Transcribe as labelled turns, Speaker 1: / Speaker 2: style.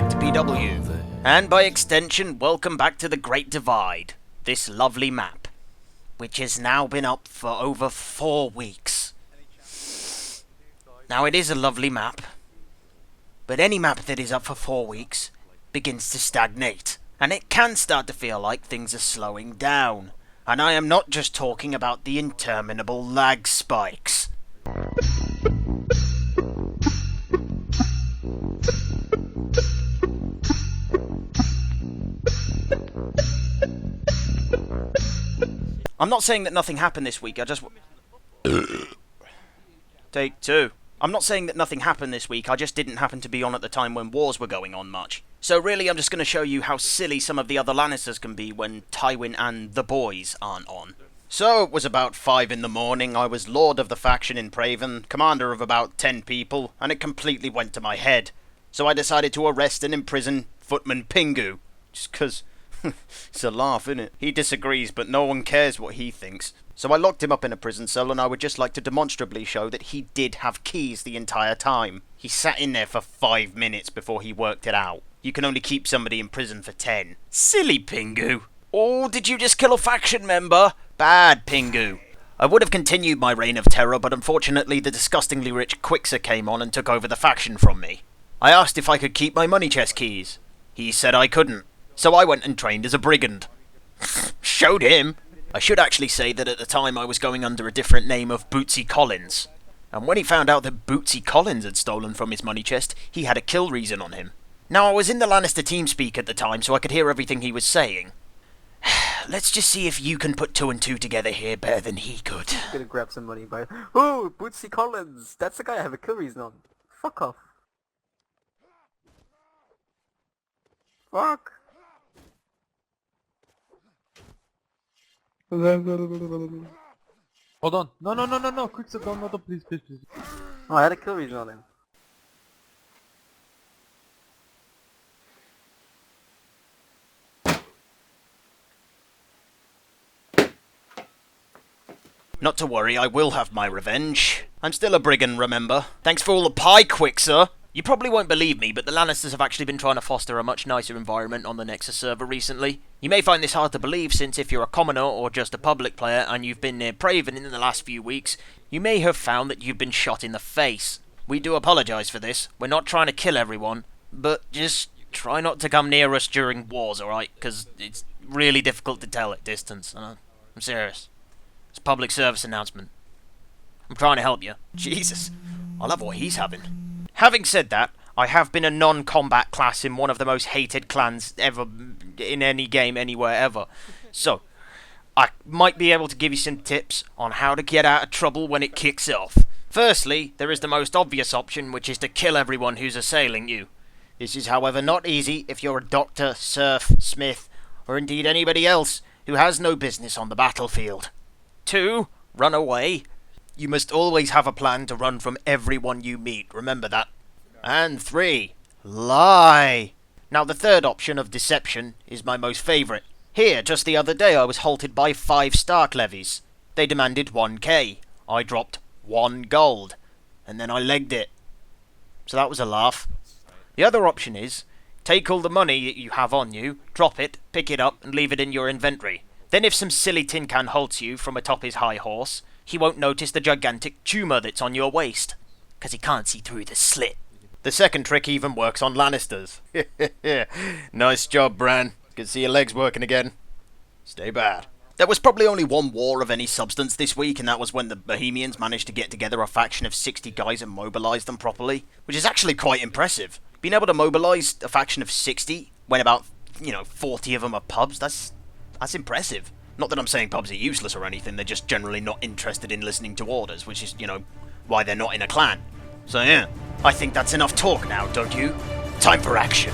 Speaker 1: back to PW. And by extension, welcome back to the Great Divide. This lovely map, which has now been up for over 4 weeks. Now it is a lovely map, but any map that is up for 4 weeks begins to stagnate. And it can start to feel like things are slowing down. And I am not just talking about the interminable lag spikes. I'm not saying that nothing happened this week, Take two. I'm not saying that nothing happened this week, I just didn't happen to be on at the time when wars were going on much. So really I'm just going to show you how silly some of the other Lannisters can be when Tywin and the boys aren't on. So it was about 5 in the morning, I was lord of the faction in Praven, commander of about 10 people, and it completely went to my head. So I decided to arrest and imprison Footman Pingu, just 'cause it's a laugh, innit? He disagrees, but no one cares what he thinks. So I locked him up in a prison cell, and I would just like to demonstrably show that he did have keys the entire time. He sat in there for 5 minutes before he worked it out. You can only keep somebody in prison for 10. Silly Pingu! Oh, did you just kill a faction member? Bad, Pingu. I would have continued my reign of terror, but unfortunately the disgustingly rich Quixer came on and took over the faction from me. I asked if I could keep my money chest keys. He said I couldn't. So I went and trained as a brigand. Showed him! I should actually say that at the time I was going under a different name of Bootsy Collins. And when he found out that Bootsy Collins had stolen from his money chest, he had a kill reason on him. Now I was in the Lannister TeamSpeak at the time, so I could hear everything he was saying. Let's just see if you can put 2 and 2 together here better than he could.
Speaker 2: I'm gonna grab some money by... Oh, Bootsy Collins! That's the guy I have a kill reason on. Fuck off. Fuck!
Speaker 3: Hold on. No. Quick step down, no, please.
Speaker 2: Oh, I had a kill reason on him.
Speaker 1: Not to worry, I will have my revenge. I'm still a brigand, remember? Thanks for all the pie, Quixer! You probably won't believe me, but the Lannisters have actually been trying to foster a much nicer environment on the Nexus server recently. You may find this hard to believe, since if you're a commoner or just a public player and you've been near Praven in the last few weeks, you may have found that you've been shot in the face. We do apologise for this. We're not trying to kill everyone, but just try not to come near us during wars, alright? Because it's really difficult to tell at distance. I'm serious. It's a public service announcement. I'm trying to help you. Jesus, I love what he's having. Having said that, I have been a non-combat class in one of the most hated clans ever in any game anywhere ever. So, I might be able to give you some tips on how to get out of trouble when it kicks off. Firstly, there is the most obvious option, which is to kill everyone who's assailing you. This is, however, not easy if you're a doctor, serf, smith, or indeed anybody else who has no business on the battlefield. 2. Run away. You must always have a plan to run from everyone you meet, remember that. And 3. Lie. Now the third option of deception is my most favourite. Here, just the other day I was halted by 5 Stark levies. They demanded 1k. I dropped 1 gold. And then I legged it. So that was a laugh. The other option is, take all the money that you have on you, drop it, pick it up and leave it in your inventory. Then if some silly tin can halts you from atop his high horse, he won't notice the gigantic tumour that's on your waist, 'cause he can't see through the slit. The second trick even works on Lannisters. Nice job, Bran. Good to see your legs working again. Stay bad. There was probably only one war of any substance this week, and that was when the Bohemians managed to get together a faction of 60 guys and mobilise them properly, which is actually quite impressive. Being able to mobilise a faction of 60 when about, 40 of them are pubs, that's impressive. Not that I'm saying pubs are useless or anything, they're just generally not interested in listening to orders, which is, why they're not in a clan. So yeah, I think that's enough talk now, don't you? Time for action.